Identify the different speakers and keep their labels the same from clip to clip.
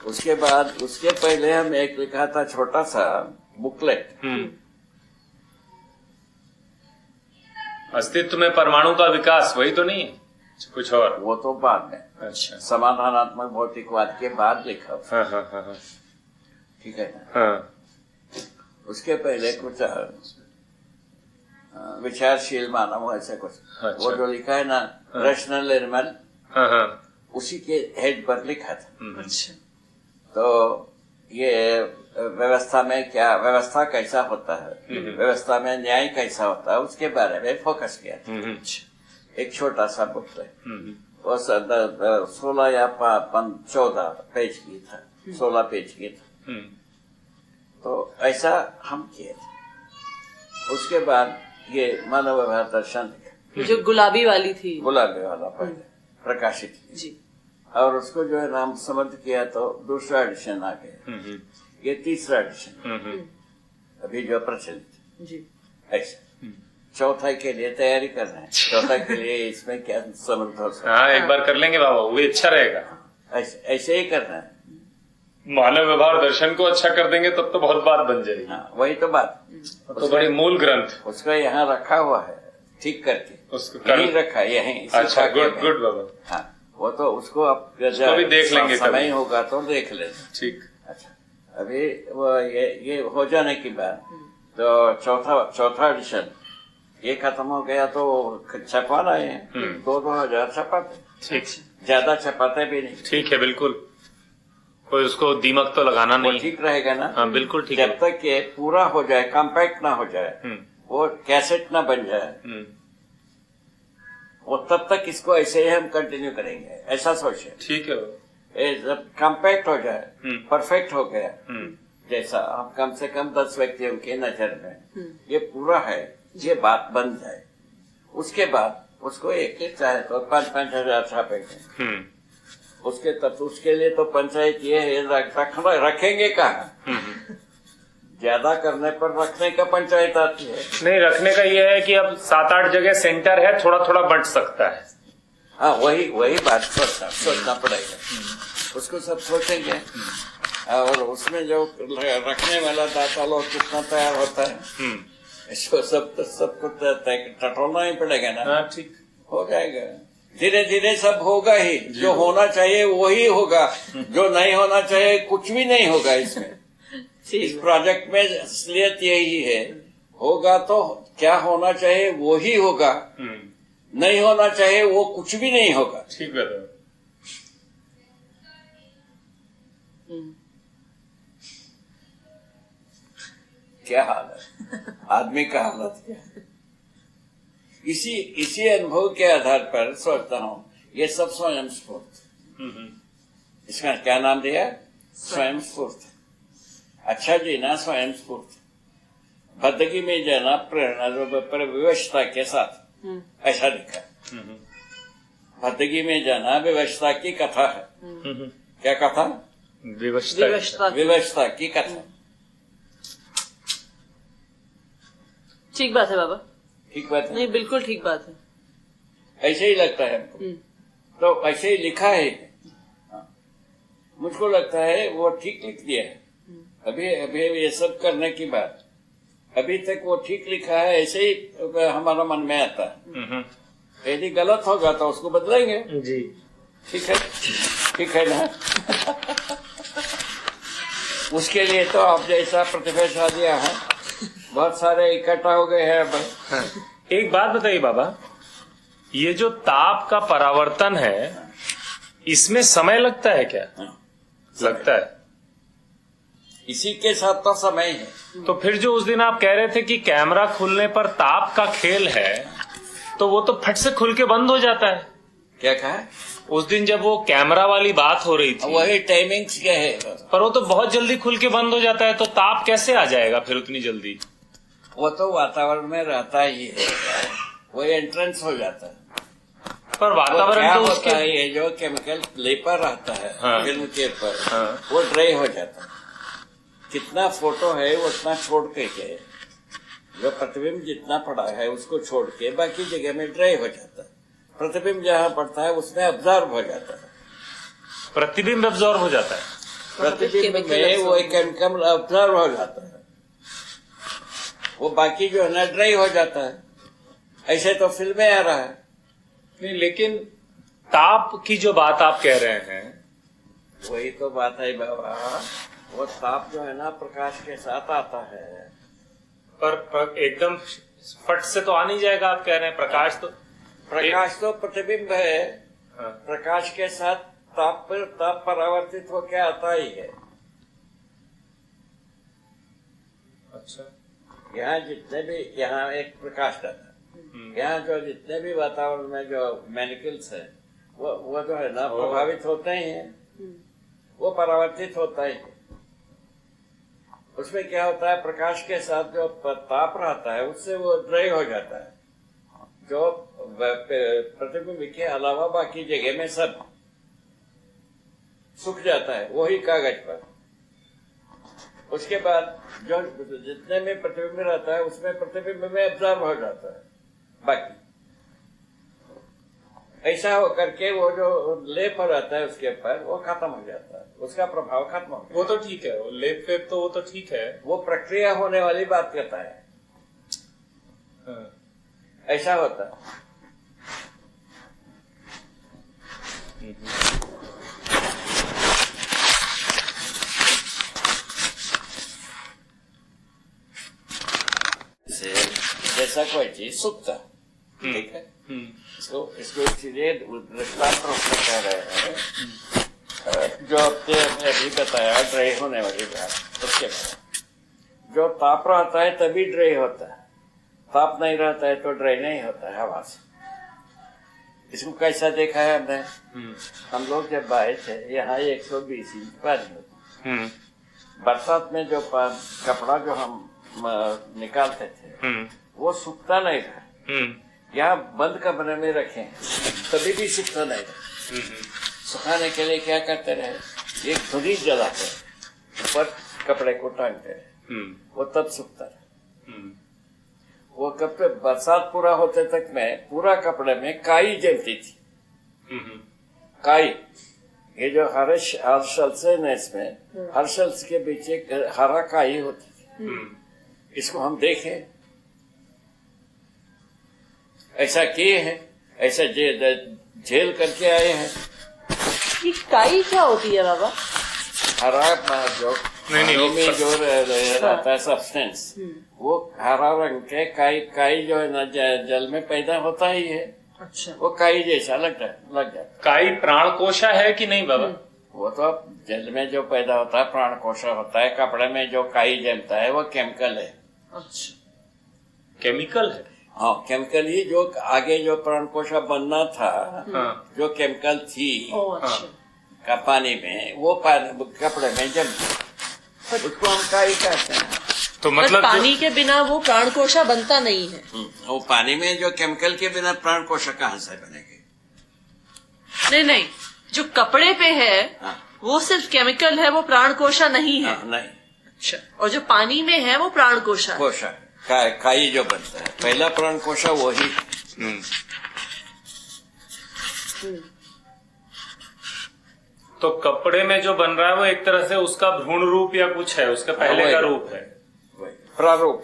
Speaker 1: उसके बाद उसके पहले हम एक लिखा था छोटा सा बुकलेट,
Speaker 2: अस्तित्व में परमाणु का विकास, वही तो नहीं है कुछ और?
Speaker 1: वो तो बाद में,
Speaker 2: अच्छा,
Speaker 1: समाधानात्मक भौतिकवाद के बाद लिखा।
Speaker 2: हाँ।
Speaker 1: ठीक है ना?
Speaker 2: हाँ।
Speaker 1: उसके पहले कुछ विचारशील मानव ऐसा कुछ।
Speaker 2: अच्छा।
Speaker 1: वो जो लिखा है ना, रैशनल एनिमल, उसी के हेड पर लिखा था।
Speaker 2: अच्छा।
Speaker 1: तो ये व्यवस्था में क्या, व्यवस्था कैसा होता है, व्यवस्था में न्याय कैसा होता है, उसके बारे में फोकस किया था। एक छोटा सा बुक है, वो 16 या 14 पेज की था, 16 पेज की था। तो ऐसा हम किए थे। उसके बाद ये मानव व्यवहार दर्शन
Speaker 3: जो गुलाबी वाली थी,
Speaker 1: गुलाबी वाला पहले प्रकाशित जी, और उसको जो है नाम समर्थ किया तो दूसरा एडिशन आ गया, ये तीसरा एडिशन अभी जो प्रचलित जी। ऐसा चौथा के लिए तैयारी कर रहे हैं, चौथा के लिए इसमें क्या समर्थ हो सकता है?
Speaker 2: हाँ, एक बार कर लेंगे बाबा, वो अच्छा रहेगा।
Speaker 1: ऐसे ही करना है।
Speaker 2: मानव व्यवहार दर्शन को अच्छा कर देंगे तब तो बहुत बात बन जाएगी।
Speaker 1: हाँ, वही तो बात,
Speaker 2: तो बड़ी मूल ग्रंथ
Speaker 1: उसका यहाँ रखा हुआ है, ठीक करके
Speaker 2: उसको
Speaker 1: यहीं रखा है, यहीं।
Speaker 2: अच्छा, गुड बाबा।
Speaker 1: हाँ, वो तो उसको अब
Speaker 2: भी देख लेंगे,
Speaker 1: समय होगा तो देख लेंगे।
Speaker 2: ठीक।
Speaker 1: अच्छा, अभी वो ये हो जाने के बाद तो चौथा एडिशन ये खत्म हो गया तो छपा रहे हैं, 2,000 छपाते।
Speaker 2: ठीक,
Speaker 1: ज्यादा छपाते भी नहीं।
Speaker 2: ठीक है, बिल्कुल, कोई उसको दीमक तो लगाना नहीं।
Speaker 1: ठीक रहेगा ना?
Speaker 2: हाँ, बिल्कुल ठीक
Speaker 1: जब तक ये पूरा हो जाए, कॉम्पैक्ट ना हो जाए, वो कैसेट ना बन जाए, वो तब तक इसको ऐसे ही हम कंटिन्यू करेंगे, ऐसा सोचे।
Speaker 2: ठीक है।
Speaker 1: जब कॉम्पैक्ट हो जाए, परफेक्ट हो गया, जैसा हम कम से कम 10 व्यक्तियों के नजर में ये पूरा है, ये बात बन जाए, उसके बाद उसको एक चाहे तो 5-5 हजार छापेंगे। उसके तब उसके लिए तो पंचायत ये है रखेंगे कहाँ? ज्यादा करने पर रखने का पंचायत आती है।
Speaker 2: नहीं, रखने का ये है कि अब 7-8 जगह सेंटर है, थोड़ा थोड़ा बंट सकता है।
Speaker 1: हाँ, वही बात सोचना पड़ेगा, उसको सब सोचेंगे। और उसमें जो रखने वाला दाता लोग कितना तैयार होता है, इसको सबको टटोलना ही पड़ेगा ना।
Speaker 2: हाँ, ठीक
Speaker 1: हो जाएगा, धीरे धीरे सब होगा ही। जो होना चाहिए वही होगा, जो नहीं होना चाहिए कुछ भी नहीं होगा इसमें। इस प्रोजेक्ट में असलियत यही है, होगा तो क्या होना चाहिए वो ही होगा, नहीं होना चाहिए वो कुछ भी नहीं होगा।
Speaker 2: ठीक है।
Speaker 1: क्या हाल है आदमी का, हालत क्या है? इसी अनुभव के आधार पर सोचता हूँ ये सब स्वयं स्फूर्त। इसका क्या नाम दिया? स्वयं स्फूर्त। अच्छा जीना स्वयं स्फूर्त, बदगी में जाना प्रेरणा पर विवशता के साथ, ऐसा लिखा। बदगी में जाना विवशता की कथा है। क्या कथा? विवशता की कथा।
Speaker 3: ठीक बात है बाबा,
Speaker 1: ठीक बात है।
Speaker 3: नहीं, बिल्कुल ठीक बात है।
Speaker 1: ऐसे ही लगता है हमको, तो ऐसे ही लिखा है। मुझको लगता है वो ठीक लिख दिया है। अभी ये सब करने की बात, अभी तक वो ठीक लिखा है, ऐसे ही हमारा मन में आता है। यदि गलत होगा तो उसको बदलेंगे जी। ठीक है ना? उसके लिए तो आप जैसा प्रतिभाशाली है, बहुत सारे इकट्ठा हो गए हैं अब।
Speaker 2: एक बात बताइए बाबा, ये जो ताप का परावर्तन है, इसमें समय लगता है क्या? लगता है।
Speaker 1: इसी के साथ तो समय है।
Speaker 2: तो फिर जो उस दिन आप कह रहे थे कि कैमरा खुलने पर ताप का खेल है, तो वो तो फट से खुल के बंद हो जाता है।
Speaker 1: क्या कहा?
Speaker 2: उस दिन जब वो कैमरा वाली बात हो रही थी,
Speaker 1: वही टाइमिंग्स क्या है,
Speaker 2: पर वो तो बहुत जल्दी खुल के बंद हो जाता है, तो ताप कैसे आ जाएगा फिर उतनी जल्दी?
Speaker 1: वो तो वातावरण में रहता ही है, वो एंट्रेंस हो जाता है।
Speaker 2: पर वातावरण तो
Speaker 1: होता है, ये जो केमिकल लेपर रहता है फिल्म के ऊपर, वो ड्राई हो जाता है। कितना फोटो है उतना छोड़ के, जो प्रतिबिंब जितना पड़ा है उसको छोड़ के बाकी जगह में ड्राई हो जाता है। प्रतिबिंब जहाँ पड़ता है उसमें अब्जॉर्ब हो जाता है।
Speaker 2: प्रतिबिंब अब्जॉर्ब हो जाता है।
Speaker 1: प्रतिबिंब में वो एक केमिकल ऑब्जर्व हो जाता है, वो बाकी जो है ना ड्राई हो जाता है। ऐसे तो फिल्में आ रहा है।
Speaker 2: नहीं, लेकिन ताप की जो बात आप कह रहे हैं,
Speaker 1: वही तो बात है बाबा, वो ताप जो है ना प्रकाश के साथ आता है।
Speaker 2: पर एकदम फट से तो आ नहीं जाएगा, आप कह रहे हैं प्रकाश तो
Speaker 1: प्रतिबिंब है।
Speaker 2: हाँ।
Speaker 1: प्रकाश के साथ ताप परावर्तित होकर आता ही है।
Speaker 2: अच्छा।
Speaker 1: यहाँ जितने भी, यहाँ एक प्रकाश डाला, यहाँ जो जितने भी वातावरण में जो मैनिकल्स है वो जो है ना प्रभावित होते ही हैं, वो परावर्तित होता ही है। उसमें क्या होता है, प्रकाश के साथ जो ताप रहता है उससे वो ड्राई हो जाता है। जो प्रतिबिंब के अलावा बाकी जगह में सब सूख जाता है, वही कागज पर। उसके बाद जो जितने में प्रतिबिंब रहता है उसमें प्रतिबिंब में ऑब्जर्व हो जाता है। बाकी ऐसा होकर के वो जो लेप हो जाता है उसके ऊपर, वो खत्म हो जाता है, उसका प्रभाव खत्म हो गया।
Speaker 2: वो तो ठीक है, वो लेप वेप तो वो तो ठीक है,
Speaker 1: वो प्रक्रिया होने वाली बात करता है।
Speaker 2: हाँ।
Speaker 1: ऐसा होता है। जैसा कोई चीज सूखता, ठीक है, इसको इसीलिए दृष्टांत रूप में कह रहे हैं। जो आपने अभी बताया ड्राई होने वाली बात, उसके बाद जो ताप रहता है तभी ड्राई होता है, ताप नहीं रहता है तो ड्राई नहीं होता है हवा से। इसको कैसा देखा है हमने, हम लोग जब आए थे यहाँ 120 इंच पानी होता, बरसात में जो कपड़ा जो हम निकालते थे वो सूखता नहीं था। यहाँ बंद कमरे में रखे तभी भी सूखता नहीं था। सुखाने के लिए क्या करते रहे, एक धुरी जलाते ऊपर कपड़े को टांगते रहे, वो तब सूखता रहे। वो कपड़े बरसात पूरा होते तक में पूरा कपड़े में काई जलती थी। काई, ये जो हर शल्स है ना, इसमें हर शल्स के बीच एक हरा काई होती थी। इसको हम देखें, ऐसा किए हैं, ऐसा झेल करके आए हैं।
Speaker 3: ये काई क्या होती है बाबा?
Speaker 1: हरा जो
Speaker 2: नहीं,
Speaker 1: में जो रहता है सब्सटेंस, वो हरा रंग के काई जो है ना जल में पैदा होता ही है।
Speaker 3: अच्छा।
Speaker 1: वो काई जैसा लग जाता।
Speaker 2: काई प्राणकोशा है कि नहीं बाबा?
Speaker 1: वो तो जल में जो पैदा होता है प्राणकोशा होता है। कपड़े में जो काई जलता है वो केमिकल है।
Speaker 3: अच्छा,
Speaker 2: केमिकल है?
Speaker 1: हाँ, केमिकल ही जो आगे जो प्राणकोशा बनना था, जो केमिकल थी का पानी में, वो कपड़े में जम, उसको हम काई कहते हैं।
Speaker 2: तो मतलब
Speaker 3: पानी के बिना वो प्राणकोशा बनता नहीं है।
Speaker 1: वो पानी में जो केमिकल के बिना प्राणकोशा कहाँ से बनेगी?
Speaker 3: नहीं, जो कपड़े पे है वो सिर्फ केमिकल है, वो प्राणकोशा नहीं है।
Speaker 1: नहीं।
Speaker 3: अच्छा, और जो पानी में है वो प्राणकोशा है।
Speaker 1: कोशा काई जो बनता है, पहला प्राणकोशा वही।
Speaker 2: तो कपड़े में जो बन रहा है वो एक तरह से उसका भ्रूण रूप या कुछ है, उसका पहले का रूप है,
Speaker 1: प्रारूप।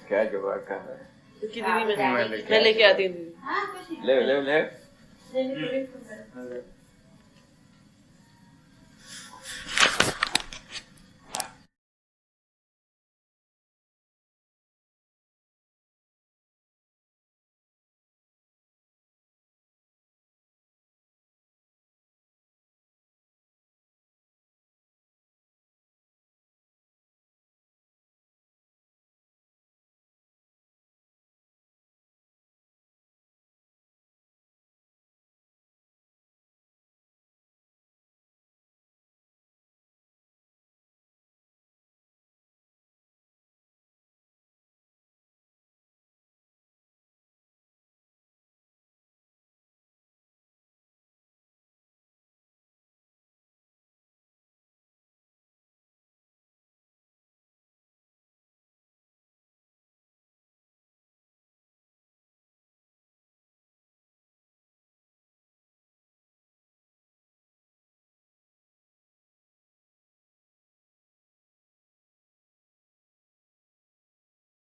Speaker 1: क्या जुगाड़ कर रहा है?
Speaker 3: दीदी मैं लेके आती हूँ।
Speaker 1: ले